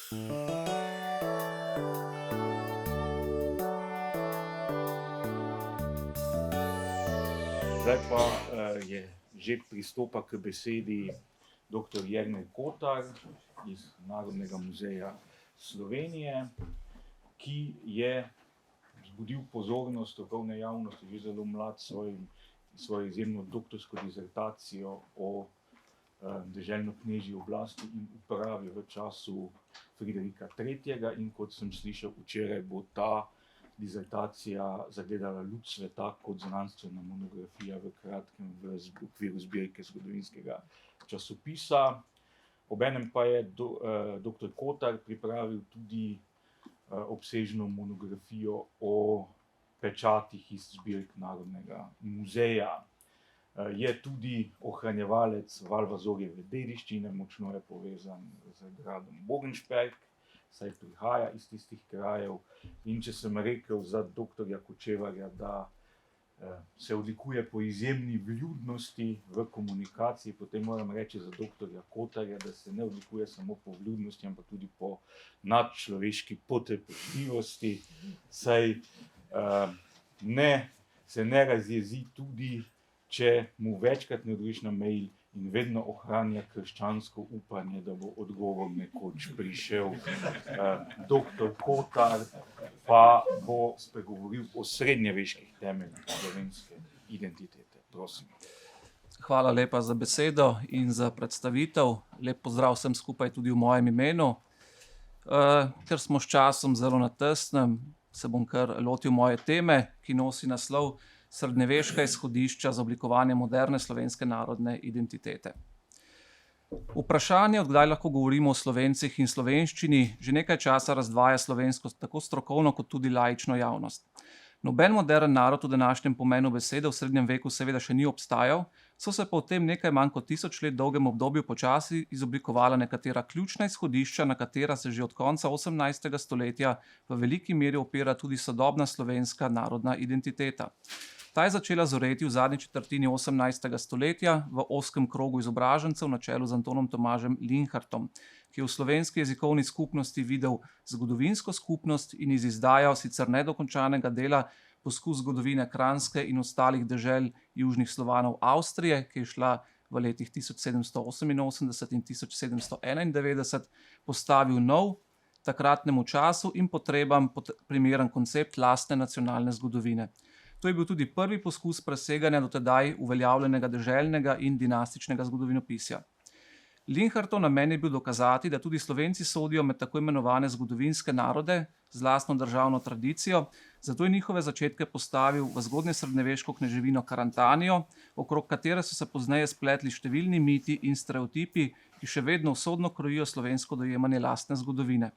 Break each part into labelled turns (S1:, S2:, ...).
S1: Zdaj pa je že pristopa k besedi dr. Jernej Kotar iz Narodnega muzeja Slovenije, ki je vzbudil pozornost strokovne javnosti že zelo mlad svojo izjemno doktorsko disertacijo o deželno-knežji oblasti in upravi v času Friderika III. In kot sem slišal včeraj, bo ta disertacija zagledala luč sveta kot znanstvena monografija v kratkem v okviru zbirke zgodovinskega časopisa. Obenem pa je dr. Kotar pripravil tudi obsežno monografijo o pečatih iz zbirk Narodnega muzeja. Je tudi ohranjevalec Valvazorjeve dediščine, močno je povezan z gradom Bogenšperk, saj prihaja iz tistih krajev. In če sem rekel za doktorja Kočevarja, da se odlikuje po izjemni vljudnosti v komunikaciji, potem moram reči za doktorja Kotarja, da se ne odlikuje samo po vljudnosti, ampak tudi po nadčloveški potrpežljivosti, saj se ne razjezi tudi, če mu večkrat ne odgovoriš na mail, in vedno ohranja krščansko upanje, da bo odgovor nekoč prišel. Doktor Kotar pa bo spregovoril o srednjeveških temeljih slovenske identitete. Prosim.
S2: Hvala lepa za besedo in za predstavitev. Lep pozdrav vsem skupaj tudi v mojem imenu. Ker smo s časom zelo na tesnem, se bom kar lotil moje teme, ki nosi naslov Srednjeveška izhodišča za oblikovanje moderne slovenske narodne identitete. Vprašanje, od kdaj lahko govorimo o Slovencih in slovenščini, že nekaj časa razdvaja slovensko tako strokovno kot tudi laično javnost. Noben moderen narod v današnjem pomenu besede v srednjem veku seveda še ni obstajal, so se pa v tem nekaj manj kot 1000 let dolgem obdobju počasi izoblikovala nekatera ključna izhodišča, na katera se že od konca 18. stoletja v veliki meri opira tudi sodobna slovenska narodna identiteta. Ta je začela zoreti v zadnji četrtini 18. stoletja v ozkem krogu izobražencev na čelu z Antonom Tomažem Linhartom, ki je v slovenski jezikovni skupnosti videl zgodovinsko skupnost in iz izdaja sicer nedokončanega dela poskus zgodovine Kranjske in ostalih dežel južnih Slovanov Avstrije, ki je šla v letih 1788 in 1791, postavil nov, takratnemu času in potrebam primeren koncept lastne nacionalne zgodovine. To je bil tudi prvi poskus preseganja dotedaj uveljavljenega deželnega in dinastičnega zgodovinopisja. Linhartov namen je bil dokazati, da tudi Slovenci sodijo med tako imenovane zgodovinske narode z lastno državno tradicijo, zato je njihove začetke postavil v zgodnje srednjeveško kneževino Karantanijo, okrog katere so se pozneje spletli številni miti in stereotipi, ki še vedno usodno krojijo slovensko dojemanje lastne zgodovine.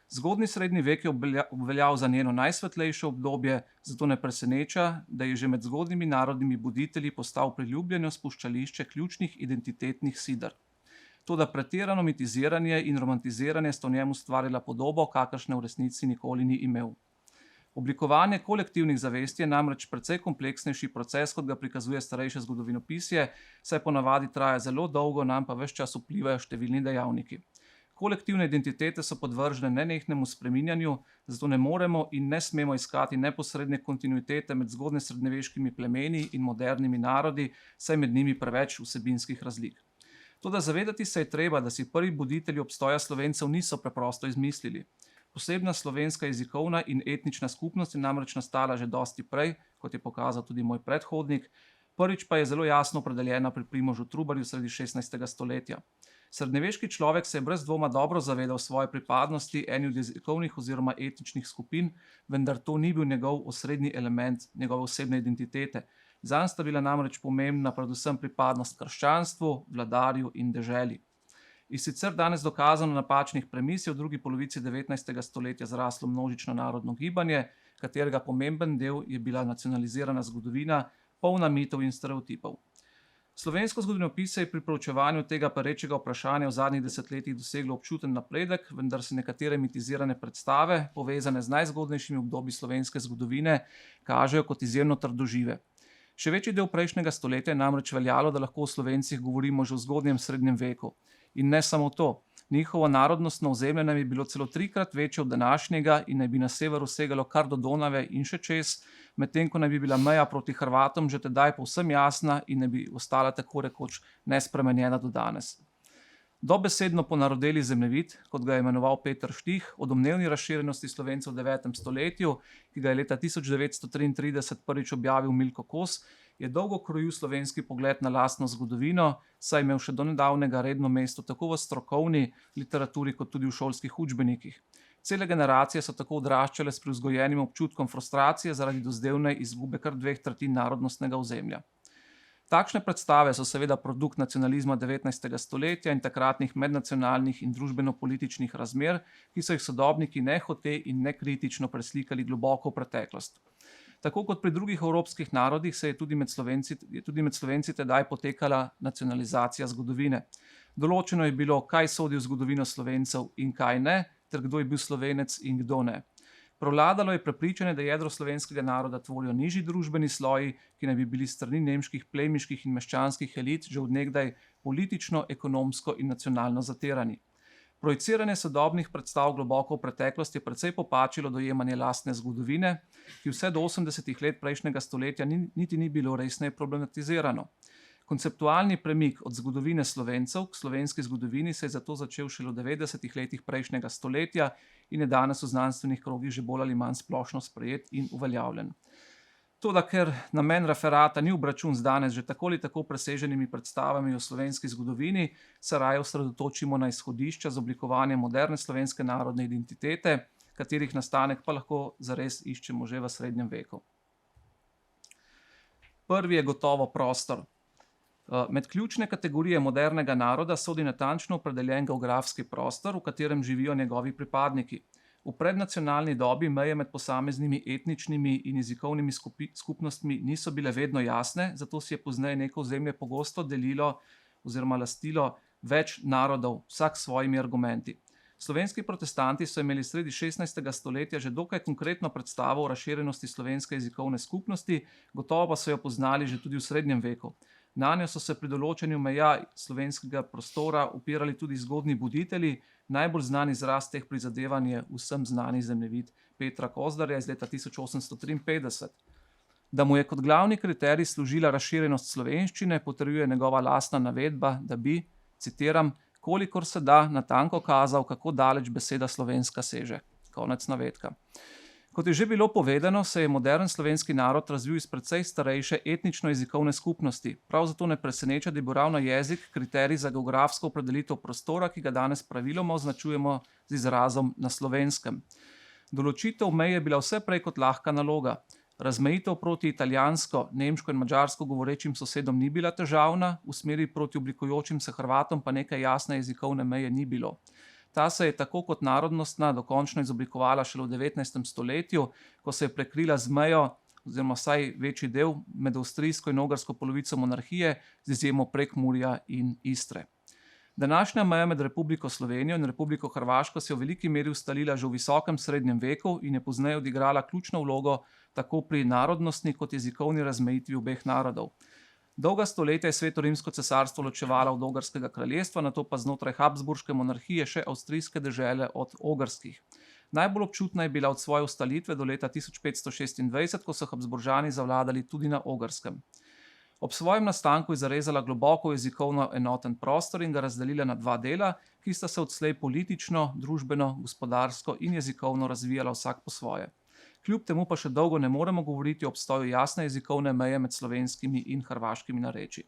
S2: Zgodnji srednji vek je obveljal za njeno najsvetlejše obdobje, zato ne preseneča, da je že med zgodnjimi narodnimi buditelji postal priljubljeno spuščališče ključnih identitetnih sider. Toda pretirano mitiziranje in romantiziranje sta v njem ustvarila podobo, kakršne v resnici nikoli ni imel. Oblikovanje kolektivnih zavesti je namreč precej kompleksnejši proces, kot ga prikazuje starejše zgodovinopisje, saj ponavadi traja zelo dolgo, nam pa ves čas vplivajo številni dejavniki. Kolektivne identitete so podvržene nenehnemu spreminjanju, zato ne moremo in ne smemo iskati neposredne kontinuitete med zgodnje srednjeveškimi plemeni in modernimi narodi, saj med njimi preveč vsebinskih razlik. Toda zavedati se je treba, da si prvi buditelji obstoja Slovencev niso preprosto izmislili. Posebna slovenska jezikovna in etnična skupnost je namreč nastala že dosti prej, kot je pokazal tudi moj predhodnik, prvič pa je zelo jasno opredeljena pri Primožu Trubarju sredi 16. stoletja. Srednjeveški človek se je brez dvoma dobro zavedal svoje pripadnosti eni od jezikovnih oziroma etničnih skupin, vendar to ni bil njegov osrednji element njegove osebne identitete. Zanj sta bila namreč pomembna predvsem pripadnost krščanstvu, vladarju in deželi. Iz sicer danes dokazano napačnih premis je v drugi polovici 19. stoletja zraslo množično narodno gibanje, katerega pomemben del je bila nacionalizirana zgodovina, polna mitov in stereotipov. Slovensko zgodovinopisje je pri proučevanju tega perečega vprašanja v zadnjih desetletjih doseglo občuten napredek, vendar se nekatere mitizirane predstave, povezane z najzgodnejšimi obdobji slovenske zgodovine, kažejo kot izjemno trdožive. Še večji del prejšnjega stoletja je namreč veljalo, da lahko o Slovencih govorimo že v zgodnjem srednjem veku. In ne samo to. Njihovo narodnostno ozemlje naj bi bilo celo 3-krat večje od današnjega in naj bi na severu segalo kar do Donave in še čez, medtem ko naj bi bila meja proti Hrvatom že tedaj povsem jasna in naj bi ostala tako rekoč nespremenjena do danes. Dobesedno ponarodeli zemljevid, kot ga je imenoval Peter Štih, o domnevni razširjenosti Slovencev v 9. stoletju, ki ga je leta 1933 prvič objavil Milko Kos, je dolgo krojil slovenski pogled na lastno zgodovino, saj je imel še do nedavnega redno mesto tako v strokovni literaturi kot tudi v šolskih učbenikih. Cele generacije so tako odraščale s privzgojenim občutkom frustracije zaradi dozdevne izgube kar 2/3 narodnostnega ozemlja. Takšne predstave so seveda produkt nacionalizma 19. stoletja in takratnih mednacionalnih in družbeno-političnih razmer, ki so jih sodobniki nehote in nekritično preslikali globoko v preteklost. Tako kot pri drugih evropskih narodih se je tudi med Slovenci tedaj potekala nacionalizacija zgodovine. Določeno je bilo, kaj sodi v zgodovino Slovencev in kaj ne, ter kdo je bil Slovenec in kdo ne. Prevladalo je prepričanje, da jedro slovenskega naroda tvorijo nižji družbeni sloji, ki naj bi bili s strani nemških, plemiških in meščanskih elit že od nekdaj politično, ekonomsko in nacionalno zatirani. Projiciranje sodobnih predstav globoko v preteklost je precej popačilo dojemanje lastne zgodovine, ki vse do 80. let prejšnjega stoletja niti ni bilo resneje problematizirano. Konceptualni premik od zgodovine Slovencev k slovenski zgodovini se je zato začel šele v 90. letih prejšnjega stoletja in je danes v znanstvenih krogih že bolj ali manj splošno sprejet in uveljavljen. Toda ker namen referata ni obračun z danes že tako ali tako preseženimi predstavami o slovenski zgodovini, se raje osredotočimo na izhodišča za oblikovanje moderne slovenske narodne identitete, katerih nastanek pa lahko zares iščemo že v srednjem veku. Prvi je gotovo prostor. Med ključne kategorije modernega naroda sodi natančno opredeljen geografski prostor, v katerem živijo njegovi pripadniki. V prednacionalni dobi meje med posameznimi etničnimi in jezikovnimi skupnostmi niso bile vedno jasne, zato si je pozneje neko ozemlje pogosto delilo oziroma lastilo več narodov, vsak s svojimi argumenti. Slovenski protestanti so imeli sredi 16. stoletja že dokaj konkretno predstavo o razširjenosti slovenske jezikovne skupnosti, gotovo pa so jo poznali že tudi v srednjem veku. Nanjo so se pri določanju meja slovenskega prostora upirali tudi zgodnji buditelji, najbolj znani izraz teh prizadevanj je vsem znani zemljevid Petra Kozdarja iz leta 1853. Da mu je kot glavni kriterij služila razširjenost slovenščine, potrjuje njegova lastna navedba, da bi, citiram, kolikor se da, natanko kazal, kako daleč beseda slovenska seže. Konec navedka. Kot je že bilo povedano, se je modern slovenski narod razvil iz precej starejše etnično-jezikovne skupnosti. Prav zato ne preseneča, da je bil ravno jezik kriterij za geografsko opredelitev prostora, ki ga danes praviloma označujemo z izrazom na slovenskem. Določitev meje je bila vse prej kot lahka naloga. Razmejitev proti italijansko, nemško in madžarsko govorečim sosedom ni bila težavna, v smeri proti oblikujočim se Hrvatom pa neke jasne jezikovne meje ni bilo. Ta se je tako kot narodnostna dokončno izoblikovala šele v 19. stoletju, ko se je prekrila z mejo, oziroma vsaj večji del, med avstrijsko in ogrsko polovico monarhije, z izjemo Prekmurja in Istre. Današnja meja med Republiko Slovenijo in Republiko Hrvaško se je v veliki meri ustalila že v visokem srednjem veku in je pozneje odigrala ključno vlogo tako pri narodnostni kot jezikovni razmejitvi obeh narodov. Dolga stoletja je Sveto rimsko cesarstvo ločevalo od Ogrskega kraljestva, nato pa znotraj Habsburške monarhije še avstrijske dežele od ogrskih. Najbolj občutna je bila od svoje ustaljitve do leta 1526, ko so Habsburžani zavladali tudi na Ogrskem. Ob svojem nastanku je zarezala globoko jezikovno enoten prostor in ga razdelila na dva dela, ki sta se odslej politično, družbeno, gospodarsko in jezikovno razvijala vsak po svoje. Kljub temu pa še dolgo ne moremo govoriti o obstoju jasne jezikovne meje med slovenskimi in hrvaškimi narečji.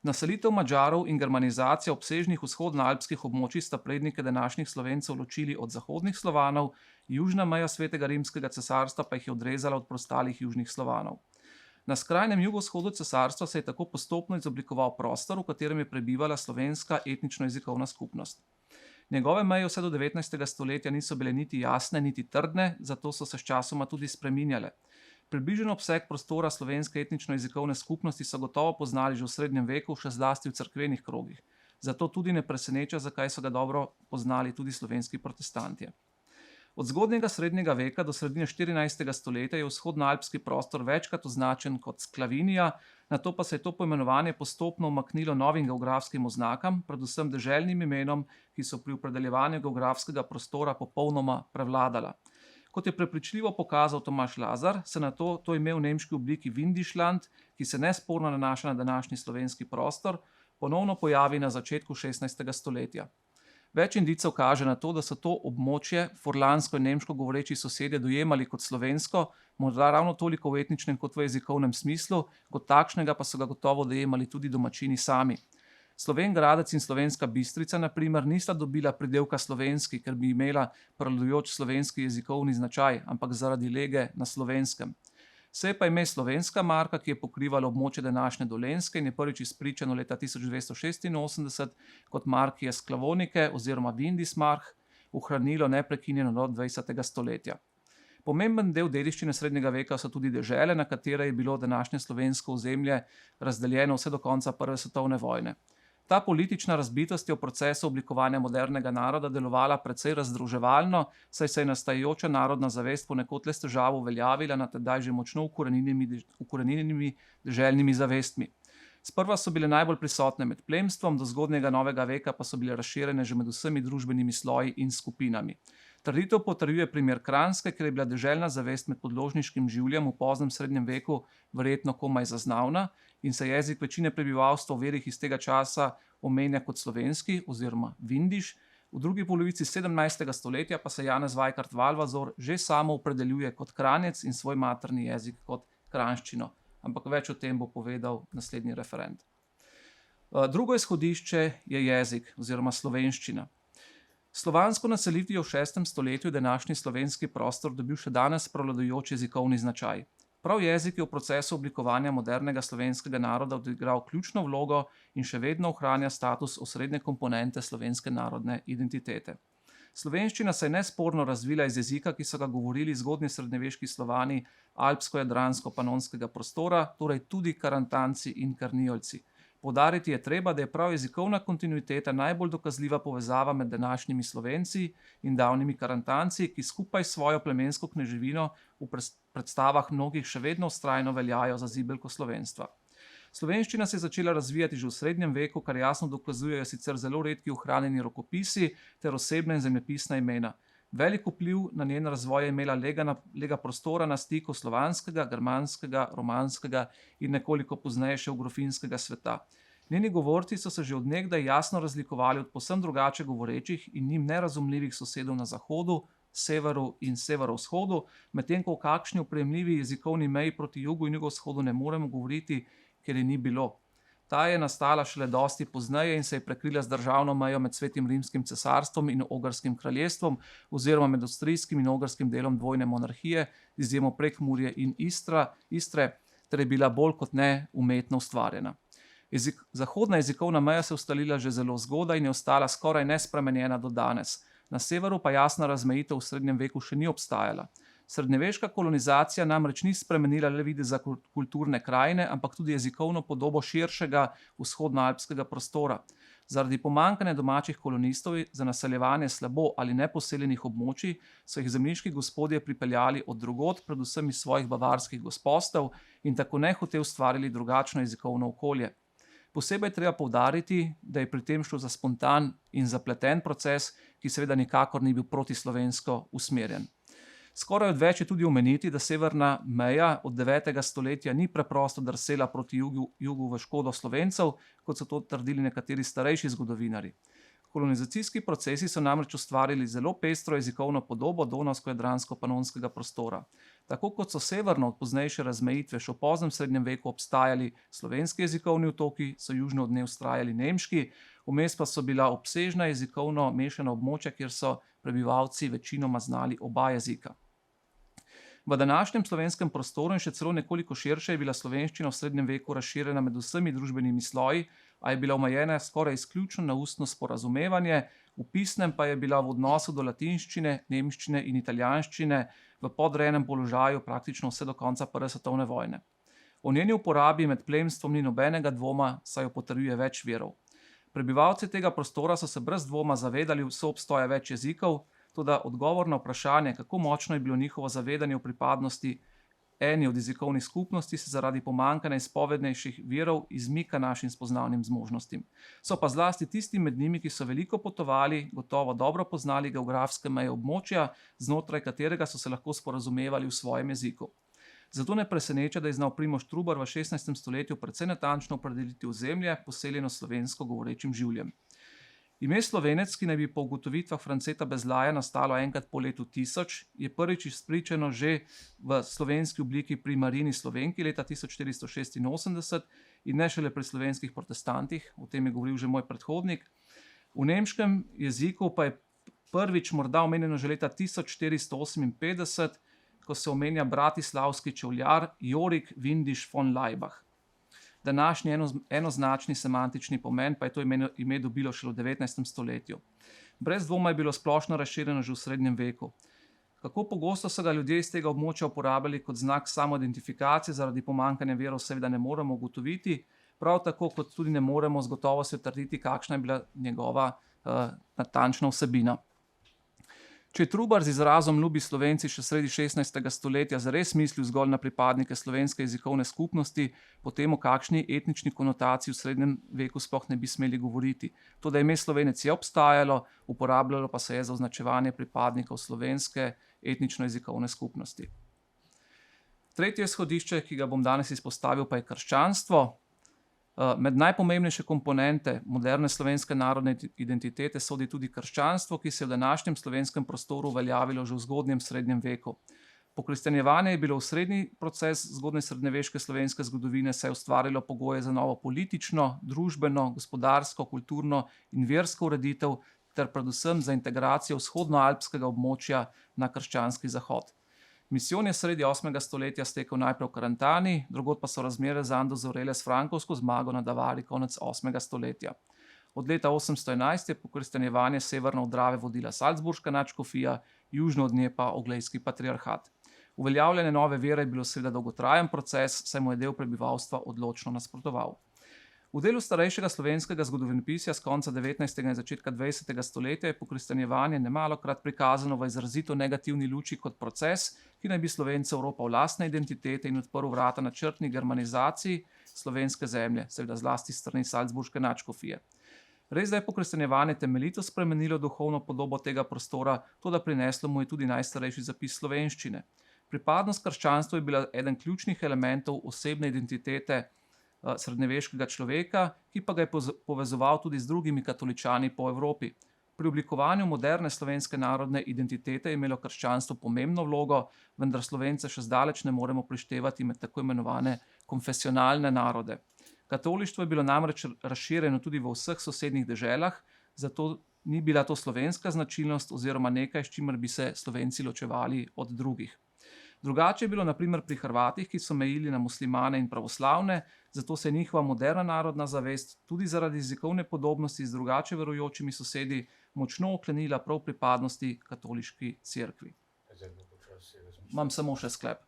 S2: Naselitev Madžarov in germanizacija obsežnih vzhodnoalpskih območij sta prednike današnjih Slovencev ločili od zahodnih Slovanov, južna meja Svetega rimskega cesarstva pa jih je odrezala od preostalih južnih Slovanov. Na skrajnem jugovzhodu cesarstva se je tako postopno izoblikoval prostor, v katerem je prebivala slovenska etnično-jezikovna skupnost. Njegove meje vse do 19. stoletja niso bile niti jasne, niti trdne, zato so se sčasoma tudi spreminjale. Približen obseg prostora slovenske etnično-jezikovne skupnosti so gotovo poznali že v srednjem veku, še zlasti v cerkvenih krogih. Zato tudi ne preseneča, zakaj so ga dobro poznali tudi slovenski protestanti. Od zgodnjega srednjega veka do sredine 14. stoletja je vzhodnoalpski prostor večkrat označen kot Sklavinija, nato pa se je to poimenovanje postopno umaknilo novim geografskim oznakam, predvsem deželnim imenom, ki so pri opredeljevanju geografskega prostora popolnoma prevladala. Kot je prepričljivo pokazal Tomaž Lazar, se nato to ime v nemški obliki Windischland, ki se nesporno nanaša na današnji slovenski prostor, ponovno pojavi na začetku 16. stoletja. Več indicev kaže na to, da so to območje furlansko in nemško govoreči sosedje dojemali kot slovensko, morda ravno toliko v etničnem kot v jezikovnem smislu, kot takšnega pa so ga gotovo dojemali tudi domačini sami. Slovenj Gradec in Slovenska Bistrica, na primer, nista dobila pridevka slovenski, ker bi imela prevladujoč slovenski jezikovni značaj, ampak zaradi lege na slovenskem. Se je pa ime slovenska marka, ki je pokrivala območje današnje Dolenjske in je prvič izpričano leta 1286 kot Markije Sklavonike oziroma Windismark, ohranilo neprekinjeno do 20. stoletja. Pomemben del dediščine srednjega veka so tudi dežele, na katere je bilo današnje slovensko ozemlje razdeljeno vse do konca Prve svetovne vojne. Ta politična razbitost je v procesu oblikovanja modernega naroda delovala precej razdruževalno, saj se je nastajajoča narodna zavest ponekod le s težavo uveljavila nad tedaj že močno ukoreninjenimi deželnimi zavestmi. Sprva so bile najbolj prisotne med plemstvom, do zgodnjega novega veka pa so bile razširjene že med vsemi družbenimi sloji in skupinami. Trditev potrjuje primer Kranjske, ker je bila deželna zavest med podložniškim življem v poznem srednjem veku verjetno komaj zaznavna in se jezik večine prebivalstva v verih iz tega časa omenja kot slovenski oziroma Vindiš. V drugi polovici 17. stoletja pa se Janez Vajkard Valvazor že samo opredeljuje kot Kranjec in svoj materni jezik kot kranjščino. Ampak več o tem bo povedal naslednji referent. Drugo izhodišče je jezik oziroma slovenščina. Slovansko naselitvijo v 6. stoletju je današnji slovenski prostor dobil še danes prevladujoč jezikovni značaj. Prav jezik je v procesu oblikovanja modernega slovenskega naroda odigral ključno vlogo in še vedno ohranja status osrednje komponente slovenske narodne identitete. Slovenščina se je nesporno razvila iz jezika, ki so ga govorili zgodnji srednjeveški Slovani alpsko-jadransko-panonskega prostora, torej tudi Karantanci in Karniolci. Poudariti je treba, da je prav jezikovna kontinuiteta najbolj dokazljiva povezava med današnjimi Slovenci in davnimi Karantanci, ki skupaj s svojo plemensko kneževino v predstavah mnogih še vedno vztrajno veljajo za zibelko slovenstva. Slovenščina se je začela razvijati že v srednjem veku, kar jasno dokazujejo sicer zelo redki ohranjeni rokopisi ter osebna in zemljepisna imena. Velik vpliv na njen razvoj je imela lega prostora na stiku slovanskega, germanskega, romanskega in nekoliko pozneje še grofinskega sveta. Njeni govorci so se že od nekdaj jasno razlikovali od povsem drugače govorečih in njim nerazumljivih sosedov na zahodu, severu in severovzhodu, medtem ko v kakšni oprijemljivi jezikovni meji proti jugu in jugovzhodu ne moremo govoriti, ker je ni bilo. Ta je nastala šele dosti pozneje in se je prekrila z državno mejo med Svetim rimskim cesarstvom in Ogrskim kraljestvom oziroma med avstrijskim in ogrskim delom dvojne monarhije, z izjemo Prekmurje in Istre, ter je bila bolj kot ne umetno ustvarjena. Zahodna jezikovna meja se je ustalila že zelo zgodaj in je ostala skoraj nespremenjena do danes. Na severu pa jasna razmejitev v srednjem veku še ni obstajala. Srednjeveška kolonizacija namreč ni spremenila le videza kulturne krajine, ampak tudi jezikovno podobo širšega vzhodnoalpskega prostora. Zaradi pomanjkanja domačih kolonistov za naseljevanje slabo ali neposeljenih območij so jih zemljiški gospodje pripeljali od drugod, predvsem iz svojih bavarskih gospostev, in tako nehote ustvarili drugačno jezikovno okolje. Posebej treba poudariti, da je pri tem šlo za spontan in zapleten proces, ki seveda nikakor ni bil protislovensko usmerjen. Skoraj odveč je tudi omeniti, da severna meja od 9. stoletja ni preprosto drsela proti jugu v škodo Slovencev, kot so to trdili nekateri starejši zgodovinarji. Kolonizacijski procesi so namreč ustvarili zelo pestro jezikovno podobo donavsko-jadransko-panonskega prostora. Tako kot so severno od poznejše razmejitve še v poznem srednjem veku obstajali slovenski jezikovni otoki, so južno od nje vztrajali nemški, vmes pa so bila obsežna jezikovno mešana območja, kjer so prebivalci večinoma znali oba jezika. V današnjem slovenskem prostoru in še celo nekoliko širše je bila slovenščina v srednjem veku razširjena med vsemi družbenimi sloji, a je bila omejena skoraj izključno na ustno sporazumevanje, v pisnem pa je bila v odnosu do latinščine, nemščine in italijanščine v podrejenem položaju praktično vse do konca Prve svetovne vojne. O njeni uporabi med plemstvom ni nobenega dvoma, saj jo potrjuje več virov. Prebivalci tega prostora so se brez dvoma zavedali soobstoja več jezikov, Toda odgovor na vprašanje, kako močno je bilo njihovo zavedanje o pripadnosti eni od jezikovnih skupnosti, se zaradi pomanjkanja izpovednejših virov izmika našim spoznavnim zmožnostim. So pa zlasti tisti med njimi, ki so veliko potovali, gotovo dobro poznali geografske meje območja, znotraj katerega so se lahko sporazumevali v svojem jeziku. Zato ne preseneča, da je znal Primož Trubar v 16. stoletju precej natančno opredeliti ozemlje, poseljeno slovensko govorečim življem. Ime Slovenec, ki naj bi po ugotovitvah Franceta Bezlaja nastalo enkrat po letu 1000, je prvič izpričano že v slovenski obliki pri Marini Slovenki leta 1486 in ne šele pri slovenskih protestantih, o tem je govoril že moj predhodnik. V nemškem jeziku pa je prvič morda omenjeno že leta 1458, ko se omenja bratislavski čevljar Jorik Windisch von Laibach. Današnji enoznačni semantični pomen pa je to ime dobilo šele v 19. stoletju. Brez dvoma je bilo splošno razširjeno že v srednjem veku. Kako pogosto so ga ljudje iz tega območja uporabljali kot znak samoidentifikacije zaradi pomanjkanja virov, seveda ne moremo ugotoviti, prav tako kot tudi ne moremo z gotovostjo trditi, kakšna je bila njegova natančna vsebina. Če je Trubar z izrazom ljubi Slovenci še sredi 16. stoletja zares mislil zgolj na pripadnike slovenske jezikovne skupnosti, potem o kakšni etnični konotaciji v srednjem veku sploh ne bi smeli govoriti. Toda ime Slovenec je obstajalo, uporabljalo pa se je za označevanje pripadnikov slovenske etnično-jezikovne skupnosti. Tretje izhodišče, ki ga bom danes izpostavil, pa je krščanstvo. Med najpomembnejše komponente moderne slovenske narodne identitete sodi tudi krščanstvo, ki se je v današnjem slovenskem prostoru uveljavilo že v zgodnjem srednjem veku. Pokristjanjevanje je bilo osrednji proces zgodnje srednjeveške slovenske zgodovine, saj je ustvarilo pogoje za novo politično, družbeno, gospodarsko, kulturno in versko ureditev ter predvsem za integracijo vzhodnoalpskega območja na krščanski zahod. Misijon je sredi 8. stoletja stekel najprej v Karantani, drugod pa so razmere zanj dozorele s frankovsko zmago na Davari konec 8. stoletja. Od leta 811 je pokristjanjevanje severno od Drave vodila Salzburška nadškofija, južno od nje pa Oglejski patriarhat. Uveljavljanje nove vere je bilo seveda dolgotrajen proces, saj mu je del prebivalstva odločno nasprotoval. V delu starejšega slovenskega zgodovinopisja z konca 19. in začetka 20. stoletja je pokristjanjevanje nemalokrat prikazano v izrazito negativni luči kot proces, ki naj bi Slovence oropal lastne identitete in odprl vrata načrtni germanizaciji slovenske zemlje, seveda zlasti s strani Salzburške nadškofije. Res, da je pokristjanjevanje temeljito spremenilo duhovno podobo tega prostora, toda prineslo mu je tudi najstarejši zapis slovenščine. Pripadnost krščanstvu je bila eden ključnih elementov osebne identitete srednjeveškega človeka, ki pa ga je povezoval tudi z drugimi katoličani po Evropi. Pri oblikovanju moderne slovenske narodne identitete je imelo krščanstvo pomembno vlogo, vendar Slovence še zdaleč ne moremo prištevati med tako imenovane konfesionalne narode. Katolištvo je bilo namreč razširjeno tudi v vseh sosednjih deželah, zato ni bila to slovenska značilnost oziroma nekaj, s čimer bi se Slovenci ločevali od drugih. Drugače je bilo na primer pri Hrvatih, ki so mejili na muslimane in pravoslavne, zato se je njihova moderna narodna zavest tudi zaradi jezikovne podobnosti z drugače verujočimi sosedi močno oklenila prav pripadnosti katoliški cerkvi. Imam samo še sklep.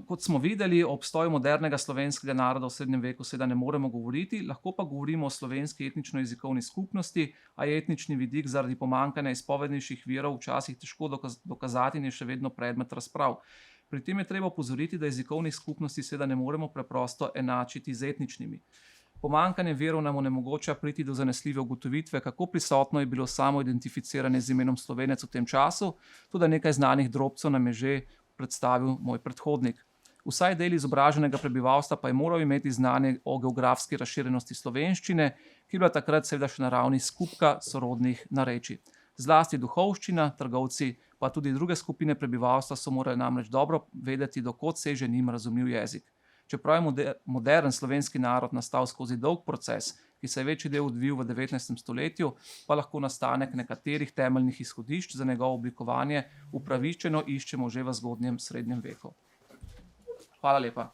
S2: Kot smo videli, o obstoju modernega slovenskega naroda v srednjem veku seveda ne moremo govoriti, lahko pa govorimo o slovenski etnično-jezikovni skupnosti, a je etnični vidik zaradi pomanjkanja izpovednejših virov včasih težko dokazati in je še vedno predmet razprav. Pri tem je treba opozoriti, da jezikovnih skupnosti seveda ne moremo preprosto enačiti z etničnimi. Pomanjkanje virov nam onemogoča priti do zanesljive ugotovitve, kako prisotno je bilo samo identificiranje z imenom Slovenec v tem času, tudi nekaj znanih drobcev nam je že predstavil moj predhodnik. Vsaj del izobraženega prebivalstva pa je moral imeti znanje o geografski razširjenosti slovenščine, ki je bila takrat seveda še na ravni skupka sorodnih narečij. Zlasti duhovščina, trgovci, pa tudi druge skupine prebivalstva so morali namreč dobro vedeti, do kod seže njim razumljiv jezik. Čeprav je modern slovenski narod nastal skozi dolg proces, ki se je večji del odvil v 19. stoletju, pa lahko nastanek nekaterih temeljnih izhodišč za njegovo oblikovanje upravičeno iščemo že v zgodnjem srednjem veku. Hvala lepa.